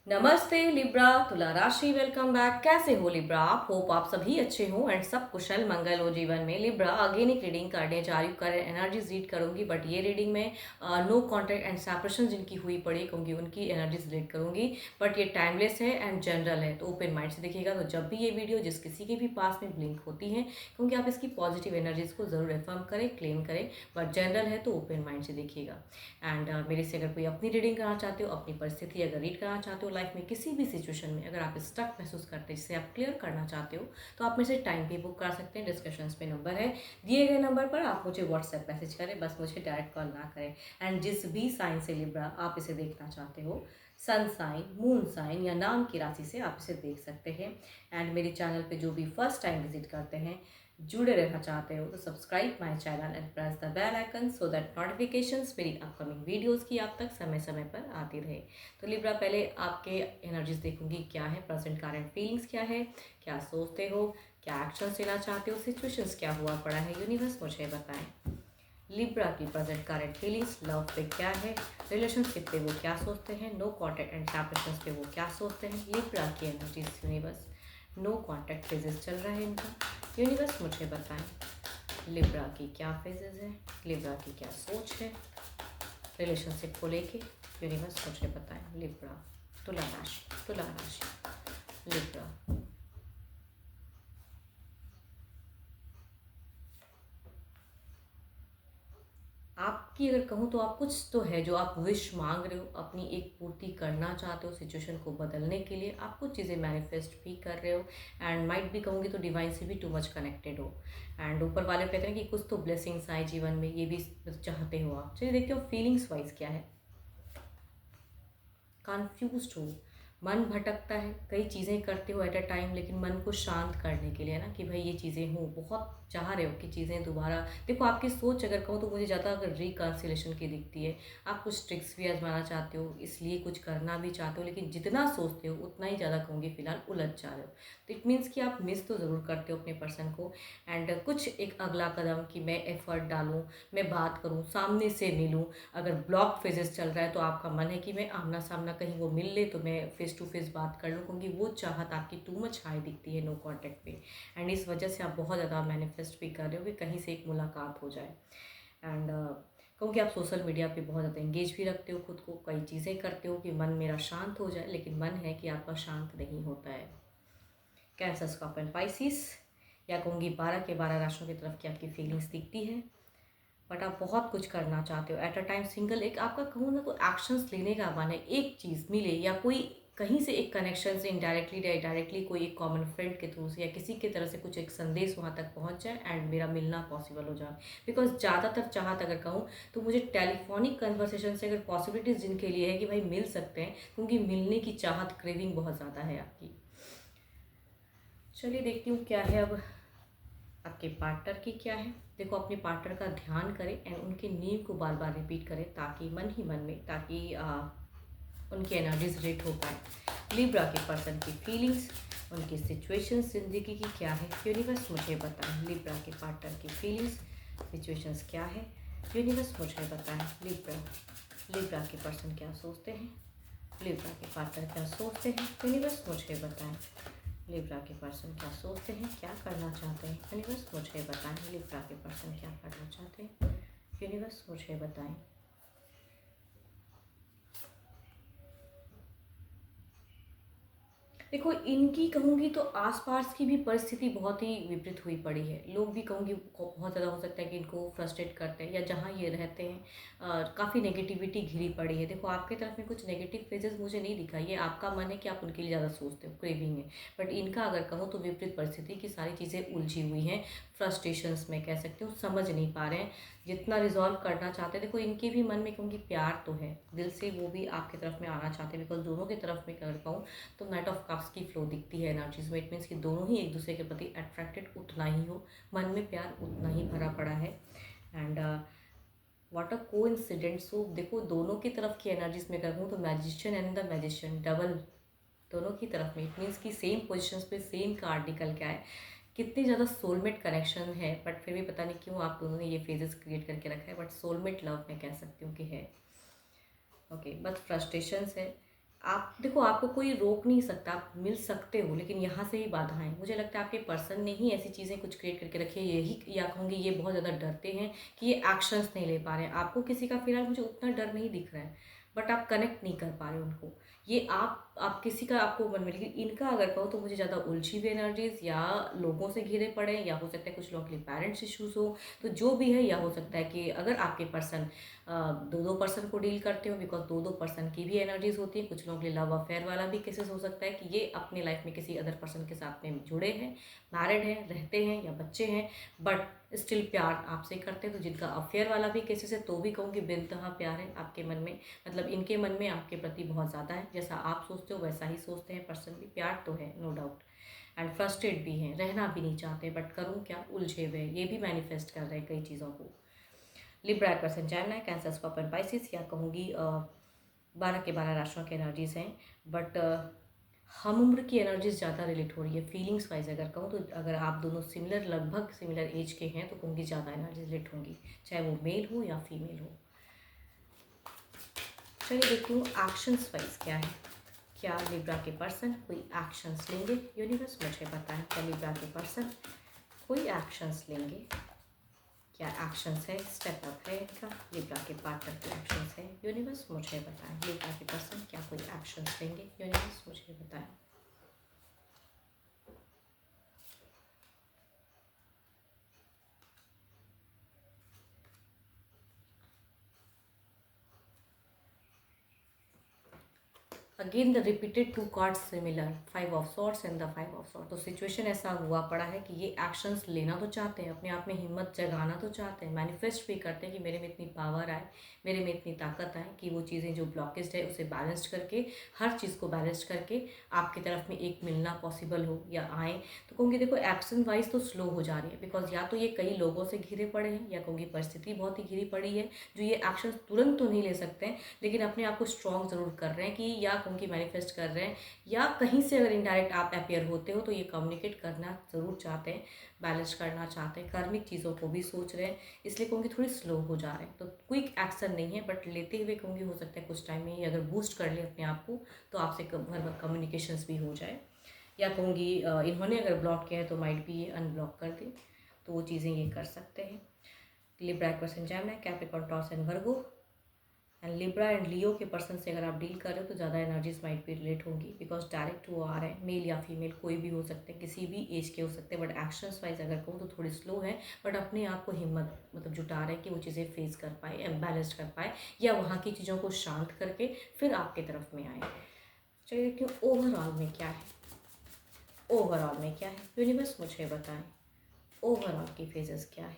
नमस्ते लिब्रा, तुला राशि वेलकम बैक। कैसे हो लिब्रा आप? होप आप सभी अच्छे हो एंड सब कुशल मंगल हो जीवन में। लिब्रा अगेन एक रीडिंग करने जा रही हूँ, कर एनर्जीज रीड करूंगी, बट ये रीडिंग में नो कॉन्टेक्ट एंड सेपरेशन जिनकी हुई पड़ी कहूँगी उनकी एनर्जीज रीड करूंगी। बट ये टाइमलेस है एंड जनरल है, तो ओपन माइंड से देखिएगा। तो जब भी ये वीडियो जिस किसी के भी पास में ब्लिंक होती है क्योंकि आप इसकी पॉजिटिव एनर्जीज को जरूर एफर्म करें, क्लेम करें, बट जनरल है तो ओपन माइंड से देखिएगा। एंड मेरे से अगर कोई अपनी रीडिंग कराना चाहते हो, अपनी परिस्थिति अगर रीड करना चाहते हो, लाइफ में किसी भी सिचुएशन में अगर आप स्टक महसूस करते हैं जिसे आप क्लियर करना चाहते हो, तो आप मेरे से टाइम भी बुक कर सकते हैं। डिस्कशंस पे नंबर है, दिए गए नंबर पर आप मुझे व्हाट्सएप मैसेज करें, बस मुझे डायरेक्ट कॉल ना करें। एंड जिस भी साइन से लिब्रा आप इसे देखना चाहते हो, सन साइन, मून साइन या नाम की राशि से आप इसे देख सकते हैं। एंड मेरे चैनल पे जो भी फर्स्ट टाइम विजिट करते हैं, जुड़े रहना चाहते हो, तो subscribe my channel and press the bell icon so that notifications मेरी अपकमिंग वीडियोस की आप तक समय समय पर आती रहे। तो लिब्रा पहले आपके एनर्जीज देखूंगी, क्या है प्रेजेंट करंट फीलिंग्स, क्या है, क्या सोचते हो, क्या एक्शन लेना चाहते हो, सिचुएशंस क्या हुआ पड़ा है, यूनिवर्स मुझे बताएं। लिब्रा की प्रेजेंट करंट फीलिंग्स, लव पे क्या है, रिलेशनशिप पे वो क्या सोचते हैं, नो कॉन्टैक्ट एंड सेपरेशन पे वो क्या सोचते हैं। लिब्रा की energies universe, no contact phases चल रहा है इनका, यूनिवर्स मुझे बताएं। लिब्रा की क्या फेजेस है, लिब्रा की क्या सोच है रिलेशनशिप को लेके, यूनिवर्स मुझे बताएं। लिब्रा, तुला राशि, तुला राशि, लिब्रा। आपकी अगर कहूँ तो आप कुछ तो है जो आप विश मांग रहे हो, अपनी एक पूर्ति करना चाहते हो, सिचुएशन को बदलने के लिए आप कुछ चीज़ें मैनिफेस्ट भी कर रहे हो। एंड माइट भी कहूँगी तो डिवाइन से भी टू मच कनेक्टेड हो। एंड ऊपर वाले कहते हैं कि कुछ तो ब्लेसिंग्स आए जीवन में, ये भी चाहते हो आप। चलिए देखते हो फीलिंग्स वाइज क्या है। कन्फ्यूज हो, मन भटकता है, कई चीज़ें करते हो एट अ टाइम, लेकिन मन को शांत करने के लिए ना कि भाई ये चीज़ें हो, बहुत चाह रहे हो कि चीज़ें दोबारा देखो। आपकी सोच अगर कहूँ तो मुझे ज़्यादा अगर रिकन्सिलेशन की दिखती है। आप कुछ ट्रिक्स भी आजमाना चाहते हो, इसलिए कुछ करना भी चाहते हो, लेकिन जितना सोचते हो उतना ही ज़्यादा कहूँगी फिलहाल उलझ जा रहे हो। तो इट मीन्स कि आप मिस तो ज़रूर करते हो अपने पर्सन को। एंड कुछ एक अगला कदम कि मैं एफर्ट डालूँ, मैं बात करूँ, सामने से मिलूँ। अगर ब्लॉक फेजेस चल रहा है तो आपका मन है कि मैं आमना सामना कहीं वो मिल ले तो मैं फेस टू फेस बात कर लूँ, क्योंकि वो चाहत आपकी टू मच हाई दिखती है नो कॉन्टैक्ट पे। एंड इस वजह से आप बहुत ज़्यादा मैनिफेस्ट भी कर रहे हो कि कहीं से एक मुलाकात हो जाए। एंड क्योंकि आप सोशल मीडिया पे बहुत ज़्यादा एंगेज भी रखते हो खुद को, कई चीज़ें करते हो कि मन मेरा शांत हो जाए, लेकिन मन है कि आपका शांत नहीं होता है। कैंसर, स्कॉर्पियन, पाइसिस, या कहूँगी 12 के 12 राशियों की तरफ की आपकी फीलिंग्स दिखती है। बट आप बहुत कुछ करना चाहते हो एट अ टाइम, सिंगल एक आपका कहूँ ना तो एक्शंस लेने का मन है, एक चीज़ मिले या कोई कहीं से एक कनेक्शन से इनडायरेक्टली या डायरेक्टली कोई एक कॉमन फ्रेंड के थ्रू से या किसी की तरह से कुछ एक संदेश वहाँ तक पहुँच जाए एंड मेरा मिलना पॉसिबल हो जाए। बिकॉज ज़्यादातर चाहत अगर कहूँ तो मुझे टेलीफोनिक कन्वर्सेशन से अगर पॉसिबिलिटीज़ जिनके लिए है कि भाई मिल सकते हैं, क्योंकि मिलने की चाहत, क्रेविंग बहुत ज़्यादा है आपकी। चलिए देखती हूँ क्या है अब आपके पार्टनर की क्या है। देखो अपने पार्टनर का ध्यान करें एंड उनके नेम को बार बार रिपीट करें, ताकि मन ही मन में, ताकि उनकी एनर्जीज रेट हो पाए। लिब्रा के पर्सन की फीलिंग्स, उनकी सिचुएशंस ज़िंदगी की क्या है, यूनिवर्स मुझे बताएं। लिब्रा के पार्टनर की फीलिंग्स, सिचुएशंस क्या है, यूनिवर्स मुझे बताएं। लिब्रा, लिब्रा के पर्सन क्या सोचते हैं, लिब्रा के पार्टनर क्या सोचते हैं, यूनिवर्स मुझे बताएं। लिब्रा के पर्सन क्या सोचते हैं, क्या करना चाहते हैं, यूनिवर्स मुझे बताएं। लिब्रा के पर्सन क्या करना चाहते हैं, यूनिवर्स मुझे बताएं। देखो इनकी कहूँगी तो आसपास की भी परिस्थिति बहुत ही विपरीत हुई पड़ी है। लोग भी कहूँगी बहुत ज़्यादा हो सकता है कि इनको फ्रस्ट्रेट करते हैं, या जहाँ ये रहते हैं काफ़ी नेगेटिविटी घिरी पड़ी है। देखो आपके तरफ में कुछ नेगेटिव फेजेस मुझे नहीं दिखा, ये आपका मन है कि आप उनके लिए ज़्यादा सोचते हो, क्रेविंग है। बट इनका अगर कहूँ तो विपरीत परिस्थिति की सारी चीज़ें उलझी हुई हैं, फ्रस्ट्रेशंस में कह सकते हो, समझ नहीं पा रहे हैं जितना रिजॉल्व करना चाहते हैं। देखो इनके भी मन में कहूँगी प्यार तो है, दिल से वो भी आपकी तरफ में आना चाहते हैं। बिकॉज दोनों की तरफ में अगर कहूँ तो नाइट ऑफ कप्स की फ्लो दिखती है एनर्जीज में। इट मीन्स कि दोनों ही एक दूसरे के प्रति अट्रैक्टेड उतना ही हो, मन में प्यार उतना ही भरा पड़ा है। And what a coincidence. So देखो दोनों की तरफ की एनर्जीज में कहूँ तो magician and the magician double, दोनों की तरफ में। इट मीन्स कि सेम पोजिशन पे सेम कार्ड निकल के आए, कितनी ज़्यादा सोलमेट कनेक्शन है। बट फिर भी पता नहीं क्यों आप दोनों ने ये फेजेस क्रिएट करके रखा है, बट सोलमेट लव मैं कह सकती हूँ कि है। ओके बस फ्रस्ट्रेशंस है, आप देखो, आपको कोई रोक नहीं सकता, आप मिल सकते हो, लेकिन यहाँ से ही बाधाएं, मुझे लगता है आपके पर्सन ने ही ऐसी चीज़ें कुछ क्रिएट करके रखी है, यही या कहूँगी ये बहुत ज़्यादा डरते हैं कि ये एक्शंस नहीं ले पा रहे हैं। आपको किसी का फिलहाल मुझे उतना डर नहीं दिख रहा है, बट आप कनेक्ट नहीं कर पा रहे उनको। ये आप किसी का आपको मन में, लेकिन इनका अगर कहो तो मुझे ज़्यादा उलझी हुई एनर्जीज, या लोगों से घिरे पड़े, या हो सकता है कुछ लोगों के लिए पेरेंट्स इश्यूज हो, तो जो भी है, या हो सकता है कि अगर आपके पर्सन दो दो पर्सन को डील करते हो, बिकॉज दो दो पर्सन की भी एनर्जीज होती है। कुछ लोगों के लिए लव अफेयर वाला भी केसेस हो सकता है कि ये अपने लाइफ में किसी अदर पर्सन के साथ में जुड़े हैं, मैरिड हैं, रहते हैं या बच्चे हैं, बट स्टिल प्यार आपसे करते हैं। तो जिनका अफेयर वाला भी केसेस है, तो भी कहूँगी बेनतहा प्यार है आपके मन में, मतलब इनके मन में आपके प्रति बहुत ज़्यादा है। जैसा आप सोचते हो वैसा ही सोचते हैं पर्सन भी, प्यार तो है नो डाउट, एंड फ्रस्ट्रेट भी हैं, रहना भी नहीं चाहते, बट करूँ क्या, उलझे हुए, ये भी मैनिफेस्ट कर रहे हैं कई चीज़ों को। लिब्रा पर्सन जानना है, कैंसर, स्कॉर्पियो, पाइसिस, या कहूँगी 12 के 12 राशियों की एनर्जीज हैं, बट हम उम्र की एनर्जीज ज़्यादा रिलेट हो रही है फीलिंग्स वाइज। अगर कहूँ तो अगर आप दोनों सिमिलर, लगभग सिमिलर एज के हैं, तो कहूँगी ज़्यादा एनर्जी रिलेट होंगी, चाहे वो मेल हो या फीमेल हो। चलिए देखती हूँ एक्शंस वाइज क्या है। क्या लिब्रा के पर्सन कोई एक्शंस लेंगे? यूनिवर्स मुझे बताएं, क्या लिब्रा के पर्सन कोई एक्शंस लेंगे? क्या एक्शंस है, स्टेप अप है इनका, लिब्रा के पार्टनर के एक्शंस है? यूनिवर्स मुझे बताएं, लिब्रा के पर्सन क्या कोई एक्शंस लेंगे? यूनिवर्स मुझे बताएं। Again the repeated to cards similar, 5 of swords and the 5 of sword. तो सिचुएशन ऐसा हुआ पड़ा है कि ये एक्शंस लेना तो चाहते हैं, अपने आप में हिम्मत जगाना तो चाहते हैं, मैनिफेस्ट भी करते हैं कि मेरे में इतनी पावर आए, मेरे में इतनी ताकत आए कि वो चीज़ें जो ब्लॉकेज है उसे बैलेंस्ड करके, हर चीज़ को बैलेंस्ड करके आपकी तरफ में एक मिलना पॉसिबल हो या आए। तो कहूँगी देखो, एक्शन वाइज तो स्लो हो जा रही है, बिकॉज या तो ये कई लोगों से घिरे पड़े हैं, या कहूँगी परिस्थिति बहुत ही घिरी पड़ी है, जो ये एक्शन तुरंत तो नहीं ले सकते हैं, लेकिन अपने आप को स्ट्रॉन्ग ज़रूर कर रहे हैं कि, या कहूँगी मैनिफेस्ट कर रहे हैं, या कहीं से अगर इनडायरेक्ट आप अपेयर होते हो तो ये कम्युनिकेट करना ज़रूर चाहते हैं, बैलेंस करना चाहते हैं, कार्मिक चीज़ों को भी सोच रहे हैं, इसलिए कहूँगी थोड़ी स्लो हो जा रहे हैं। तो क्विक एक्शन नहीं है, बट लेते हुए कहूँगी हो सकता है कुछ टाइम में ही अगर बूस्ट कर ले अपने आप को, तो आपसे कम्युनिकेशंस भी हो जाए, या कहूँगी इन्होंने अगर ब्लॉक किया है तो माइट भी ये अनब्लॉक कर दे, तो वो चीज़ें ये कर सकते हैं। लिब्रा पर्सन जैम है, Capricorn, Taurus and Virgo. And Libra and Leo के पर्सन से अगर आप डील कर रहे हो तो ज़्यादा एनर्जीज माइट भी रिलेट होंगी, बिकॉज डायरेक्ट वो आ रहे हैं, मेल या फीमेल कोई भी हो सकते हैं, किसी भी एज के हो सकते हैं, बट एक्शंस वाइज अगर कहूँ तो थोड़ी स्लो है, बट अपने आप को हिम्मत मतलब जुटा रहे हैं कि वो चीज़ें फेस कर पाए, बैलेंस कर पाए, या वहाँ की चीज़ों को शांत करके फिर आपके तरफ में आए। चलिए देखिए ओवरऑल में क्या है, ओवरऑल में क्या है, यूनिवर्स मुझे बताएं, ओवरऑल की फेजेस क्या है,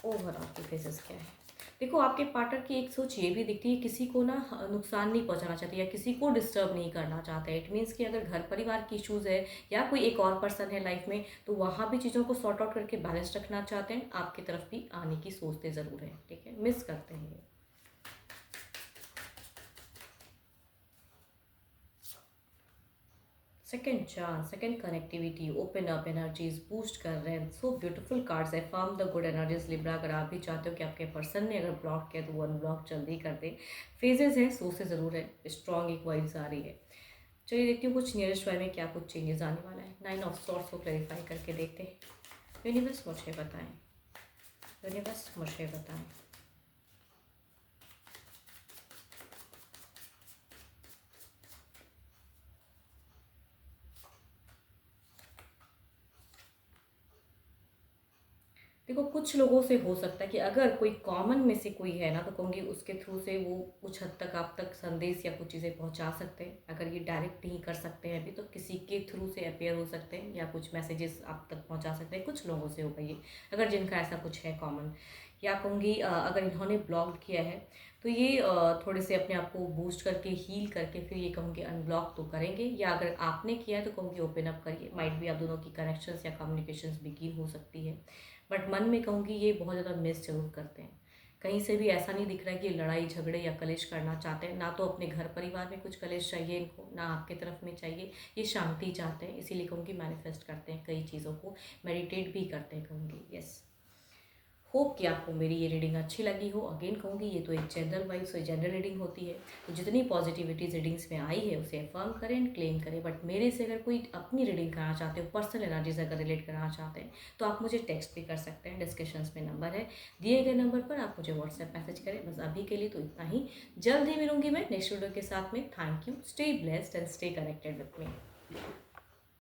ओवरऑल की फेजेस क्या है। देखो, आपके पार्टनर की एक सोच ये भी दिखती है, किसी को ना नुकसान नहीं पहुंचाना चाहते, या किसी को डिस्टर्ब नहीं करना चाहते। इट मीन्स कि अगर घर परिवार की इश्यूज़ है, या कोई एक और पर्सन है लाइफ में, तो वहाँ भी चीज़ों को सॉर्ट आउट करके बैलेंस रखना चाहते हैं, आपकी तरफ भी आने की सोचते ज़रूर हैं, ठीक है, मिस करते हैं ये। Second chance, second connectivity, open up energies boost कर रहे हैं, सो ब्यूटीफुल कार्ड्स है। Form the good energies Libra. अगर आप भी चाहते हो कि आपके पर्सन ने अगर ब्लॉक किया तो वो अनब्लॉक जल्दी कर दे, फेजेस हैं, सोचते ज़रूर है, स्ट्रॉन्ग एक वाइब्स आ रही है। चलिए देखती हूँ कुछ नियरेस्ट वाई में क्या कुछ चेंजेस आने वाला है। 9 ऑफ सॉर्ट्स को क्लैरिफाई करके देखते हैं। यूनिवर्स मुझे बताएं, यूनिवर्स मुझे बताएं। देखो, कुछ लोगों से हो सकता है कि अगर कोई कॉमन में से कोई है ना, तो कहूँगी उसके थ्रू से वो कुछ हद तक आप तक संदेश या कुछ चीज़ें पहुँचा सकते हैं। अगर ये डायरेक्ट नहीं कर सकते हैं अभी, तो किसी के थ्रू से अपेयर हो सकते हैं, या कुछ मैसेजेस आप तक पहुँचा सकते हैं। कुछ लोगों से होगा ये, अगर जिनका ऐसा कुछ है कॉमन। या कहूँगी अगर इन्होंने ब्लॉक किया है तो ये थोड़े से अपने आप को बूस्ट करके, हील करके, फिर ये कहूँगी अनब्लॉक तो करेंगे। या अगर आपने किया है तो कहूँगी ओपन अप करिए, माइट भी आप दोनों की कनेक्शंस या कम्युनिकेशंस बिगिन हो सकती है। बट मन में कहूँगी ये बहुत ज़्यादा मिस जरूर करते हैं। कहीं से भी ऐसा नहीं दिख रहा है कि लड़ाई झगड़े या कलेश करना चाहते हैं, ना तो अपने घर परिवार में कुछ कलेश चाहिए इनको, ना आपके तरफ में चाहिए। ये शांति चाहते हैं, इसीलिए कहूँगी मैनिफेस्ट करते हैं कई चीज़ों को, मेडिटेट भी करते हैं कहूँगी। यस, होप कि आपको मेरी ये रीडिंग अच्छी लगी हो। अगेन कहूँगी, ये तो एक जनरल वाइज और जनरल रीडिंग होती है, तो जितनी पॉजिटिविटीज रीडिंग्स में आई है उसे अफर्म करें एंड क्लेम करें। बट मेरे से अगर कोई अपनी रीडिंग कराना चाहते हो, पर्सनल एनर्जी से अगर रिलेट कराना चाहते हैं, तो आप मुझे टेक्स्ट भी कर सकते हैं। डिस्क्रिप्शन में नंबर है, दिए गए नंबर पर आप मुझे व्हाट्सएप मैसेज करें। बस अभी के लिए तो इतना ही। जल्द ही मिलूंगी मैं नेक्स्ट वीडियो के साथ में। Thank you, stay blessed and stay connected with me.